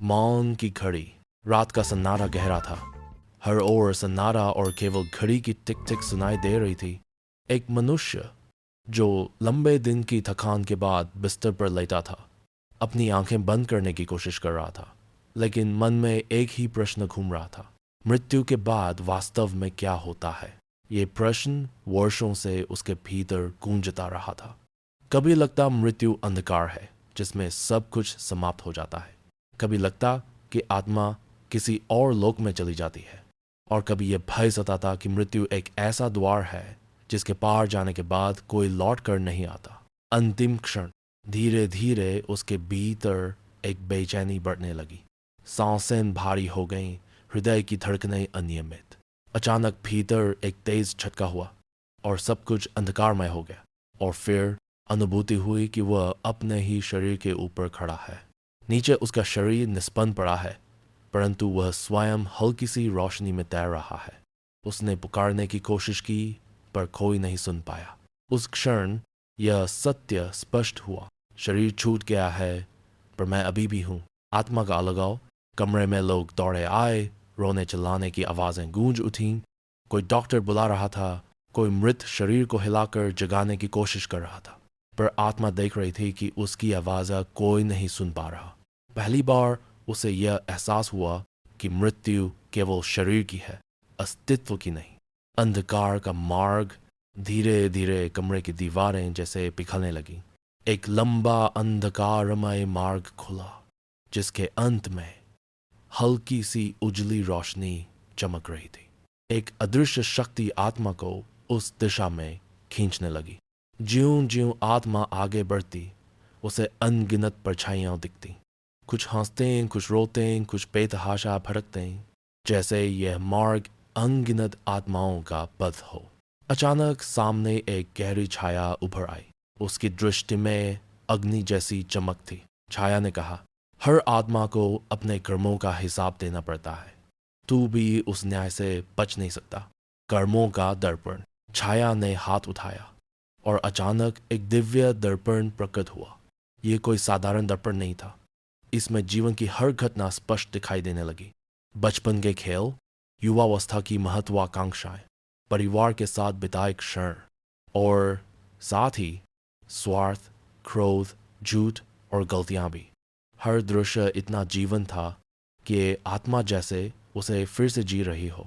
मौन की घड़ी। रात का सन्नाटा गहरा था। हर ओर सन्नाटा और केवल घड़ी की टिक टिक सुनाई दे रही थी। एक मनुष्य जो लंबे दिन की थकान के बाद बिस्तर पर लेटा था, अपनी आंखें बंद करने की कोशिश कर रहा था, लेकिन मन में एक ही प्रश्न घूम रहा था। मृत्यु के बाद वास्तव में क्या होता है? ये प्रश्न वर्षों से उसके भीतर गूंजता रहा था। कभी लगता मृत्यु अंधकार है जिसमें सब कुछ समाप्त हो जाता है। कभी लगता कि आत्मा किसी और लोक में चली जाती है, और कभी यह भय सताता कि मृत्यु एक ऐसा द्वार है जिसके पार जाने के बाद कोई लौट कर नहीं आता। अंतिम क्षण। धीरे धीरे उसके भीतर एक बेचैनी बढ़ने लगी। सांसें भारी हो गईं, हृदय की धड़कनें अनियमित। अचानक भीतर एक तेज झटका हुआ और सब कुछ अंधकारमय हो गया। और फिर अनुभूति हुई कि वह अपने ही शरीर के ऊपर खड़ा है। नीचे उसका शरीर निस्पंद पड़ा है, परंतु वह स्वयं हल्की सी रोशनी में तैर रहा है। उसने पुकारने की कोशिश की, पर कोई नहीं सुन पाया। उस क्षण यह सत्य स्पष्ट हुआ। शरीर छूट गया है, पर मैं अभी भी हूँ। आत्मा का अलगाव। कमरे में लोग दौड़े आए, रोने चिल्लाने की आवाज़ें गूंज उठीं। कोई डॉक्टर बुला रहा था, कोई मृत शरीर को हिलाकर जगाने की कोशिश कर रहा था, पर आत्मा देख रही थी कि उसकी आवाज़ कोई नहीं सुन पा रहा। पहली बार उसे यह एहसास हुआ कि मृत्यु केवल शरीर की है, अस्तित्व की नहीं। अंधकार का मार्ग। धीरे धीरे कमरे की दीवारें जैसे पिघलने लगी। एक लंबा अंधकारमय मार्ग खुला, जिसके अंत में हल्की सी उजली रोशनी चमक रही थी। एक अदृश्य शक्ति आत्मा को उस दिशा में खींचने लगी। ज्यों ज्यों आत्मा आगे बढ़ती, उसे अनगिनत परछाइयां दिखती। कुछ हंसते, कुछ रोते, कुछ बेतहाशा भटकते, जैसे यह मार्ग अनगिनत आत्माओं का पथ हो। अचानक सामने एक गहरी छाया उभर आई। उसकी दृष्टि में अग्नि जैसी चमक थी। छाया ने कहा, हर आत्मा को अपने कर्मों का हिसाब देना पड़ता है। तू भी उस न्याय से बच नहीं सकता। कर्मों का दर्पण। छाया ने हाथ उठाया और अचानक एक दिव्य दर्पण प्रकट हुआ। यह कोई साधारण दर्पण नहीं था। इसमें जीवन की हर घटना स्पष्ट दिखाई देने लगी। बचपन के खेल, युवावस्था की महत्वाकांक्षाएं, परिवार के साथ बिताए क्षण, और साथ ही स्वार्थ, क्रोध, झूठ और गलतियां भी। हर दृश्य इतना जीवन था कि आत्मा जैसे उसे फिर से जी रही हो।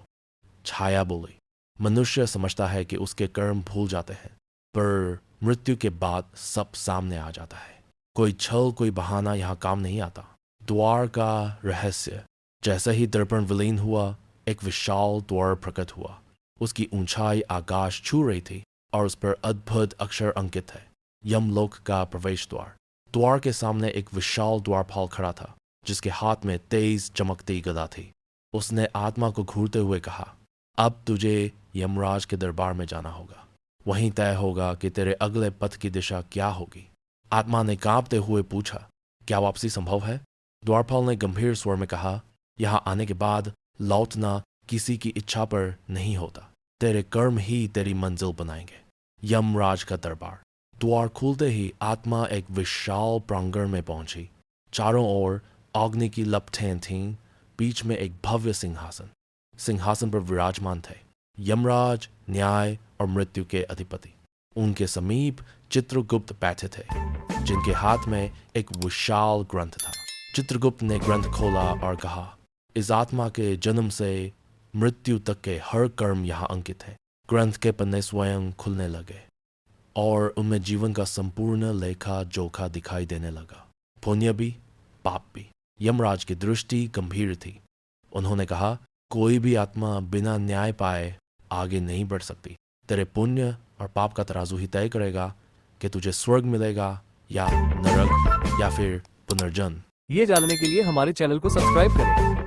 छाया बोली, मनुष्य समझता है कि उसके कर्म भूल जाते हैं, पर मृत्यु के बाद सब सामने आ जाता है। कोई छल, कोई बहाना यहाँ काम नहीं आता। द्वार का रहस्य। जैसे ही दर्पण विलीन हुआ, एक विशाल द्वार प्रकट हुआ। उसकी ऊंचाई आकाश छू रही थी और उस पर अद्भुत अक्षर अंकित है, यमलोक का प्रवेश द्वार। द्वार के सामने एक विशाल द्वारपाल खड़ा था, जिसके हाथ में तेज चमकती गदा थी। उसने आत्मा को घूरते हुए कहा, अब तुझे यमराज के दरबार में जाना होगा। वहीं तय होगा कि तेरे अगले पथ की दिशा क्या होगी। आत्मा ने कांपते हुए पूछा, क्या वापसी संभव है? द्वारपाल ने गंभीर स्वर में कहा, यहाँ आने के बाद लौटना किसी की इच्छा पर नहीं होता। तेरे कर्म ही तेरी मंजिल बनाएंगे। यमराज का दरबार। द्वार खुलते ही आत्मा एक विशाल प्रांगण में पहुंची। चारों ओर अग्नि की लपटें थीं। बीच में एक भव्य सिंहासन। सिंहासन पर विराजमान थे यमराज, न्याय और मृत्यु के अधिपति। उनके समीप चित्रगुप्त बैठे थे, जिनके हाथ में एक विशाल ग्रंथ था। चित्रगुप्त ने ग्रंथ खोला और कहा, इस आत्मा के जन्म से मृत्यु तक के हर कर्म यहाँ अंकित है। ग्रंथ के पन्ने स्वयं खुलने लगे और उनमें जीवन का संपूर्ण लेखा जोखा दिखाई देने लगा। पुण्य भी, पाप भी। यमराज की दृष्टि गंभीर थी। उन्होंने कहा, कोई भी आत्मा बिना न्याय पाए आगे नहीं बढ़ सकती। तेरे पुण्य और पाप का तराजू ही तय करेगा कि तुझे स्वर्ग मिलेगा या नरक या फिर पुनर्जन्म। ये जानने के लिए हमारे चैनल को सब्सक्राइब करें